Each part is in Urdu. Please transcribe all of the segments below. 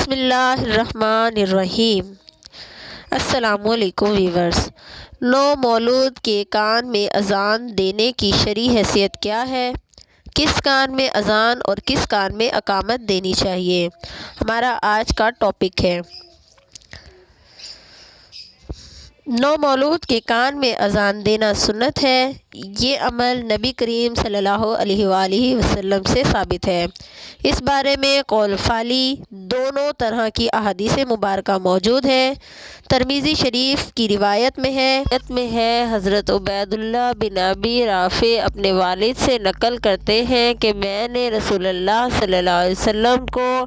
بسم اللہ الرحمن الرحیم۔ السلام علیکم ویورز۔ نو مولود کے کان میں اذان دینے کی شرعی حیثیت کیا ہے؟ کس کان میں اذان اور کس کان میں اقامت دینی چاہیے، ہمارا آج کا ٹاپک ہے۔ نو مولود کے کان میں اذان دینا سنت ہے۔ یہ عمل نبی کریم صلی اللہ علیہ وآلہ وسلم سے ثابت ہے۔ اس بارے میں قول فعلی دونوں طرح کی احادیث مبارکہ موجود ہے۔ ترمذی شریف کی روایت میں ہے حضرت عبید اللہ بن ابی رافع اپنے والد سے نقل کرتے ہیں کہ میں نے رسول اللہ صلی اللہ علیہ وسلم کو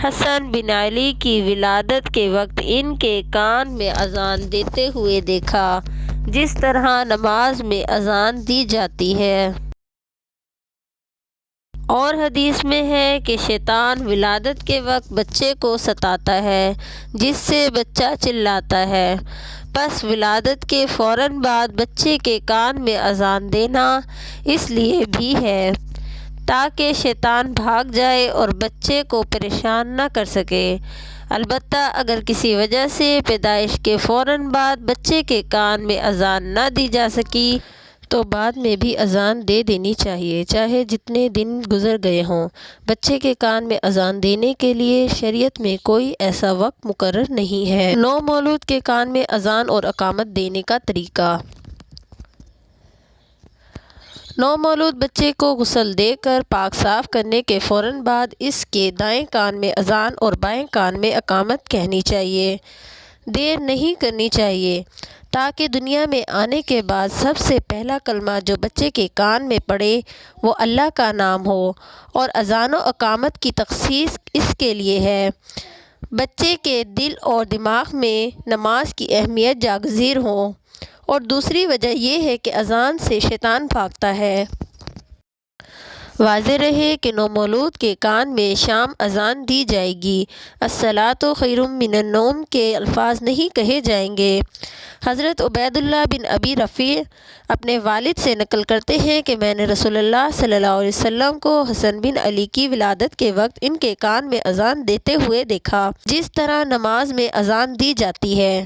حسن بن علی کی ولادت کے وقت ان کے کان میں اذان دیتے ہوئے دیکھا، جس طرح نماز میں اذان دی جاتی ہے۔ اور حدیث میں ہے کہ شیطان ولادت کے وقت بچے کو ستاتا ہے، جس سے بچہ چلاتا ہے۔ پس ولادت کے فوراً بعد بچے کے کان میں اذان دینا اس لیے بھی ہے تاکہ شیطان بھاگ جائے اور بچے کو پریشان نہ کر سکے۔ البتہ اگر کسی وجہ سے پیدائش کے فوراً بعد بچے کے کان میں اذان نہ دی جا سکی تو بعد میں بھی اذان دے دینی چاہیے، چاہے جتنے دن گزر گئے ہوں۔ بچے کے کان میں اذان دینے کے لیے شریعت میں کوئی ایسا وقت مقرر نہیں ہے۔ نو مولود کے کان میں اذان اور اقامت دینے کا طریقہ۔ نو مولود بچے کو غسل دے کر پاک صاف کرنے کے فوراً بعد اس کے دائیں کان میں اذان اور بائیں کان میں اقامت کہنی چاہیے۔ دیر نہیں کرنی چاہیے تاکہ دنیا میں آنے کے بعد سب سے پہلا کلمہ جو بچے کے کان میں پڑے وہ اللہ کا نام ہو، اور اذان و اقامت کی تخصیص اس کے لیے ہے بچے کے دل اور دماغ میں نماز کی اہمیت جاگزیر ہو، اور دوسری وجہ یہ ہے کہ اذان سے شیطان بھاگتا ہے۔ واضح رہے کہ نو مولود کے کان میں شام اذان دی جائے گی، الصلاۃ خیر من النوم کے الفاظ نہیں کہے جائیں گے۔ حضرت عبید اللہ بن ابی رافع اپنے والد سے نقل کرتے ہیں کہ میں نے رسول اللہ صلی اللہ علیہ وسلم کو حسن بن علی کی ولادت کے وقت ان کے کان میں اذان دیتے ہوئے دیکھا، جس طرح نماز میں اذان دی جاتی ہے۔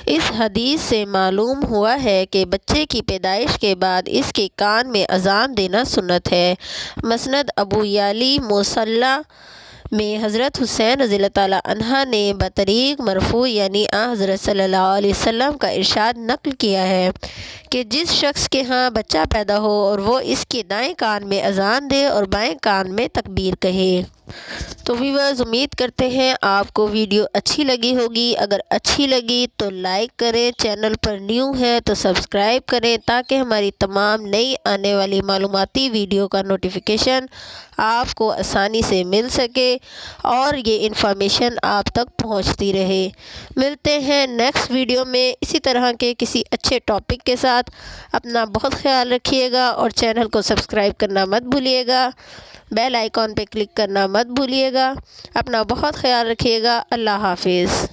اس حدیث سے معلوم ہوا ہے کہ بچے کی پیدائش کے بعد اس کے کان میں اذان دینا سنت ہے۔ مسند ابو یعلی موصلہ میں حضرت حسین رضی اللہ تعالیٰ عنہ نے بطریق مرفوع یعنی حضرت صلی اللہ علیہ وسلم کا ارشاد نقل کیا ہے کہ جس شخص کے ہاں بچہ پیدا ہو اور وہ اس کے دائیں کان میں اذان دے اور بائیں کان میں تکبیر کہے۔ تو ویورز، امید کرتے ہیں آپ کو ویڈیو اچھی لگی ہوگی۔ اگر اچھی لگی تو لائک کریں، چینل پر نیو ہے تو سبسکرائب کریں تاکہ ہماری تمام نئی آنے والی معلوماتی ویڈیو کا نوٹیفیکیشن آپ کو آسانی سے مل سکے اور یہ انفارمیشن آپ تک پہنچتی رہے۔ ملتے ہیں نیکسٹ ویڈیو میں اسی طرح کے کسی اچھے ٹاپک کے ساتھ۔ اپنا بہت خیال رکھیے گا اور چینل کو سبسکرائب کرنا مت بھولیے گا، بیل آئیکن پہ کلک کرنا مت بھولیے گا۔ اپنا بہت خیال رکھیے گا۔ اللہ حافظ۔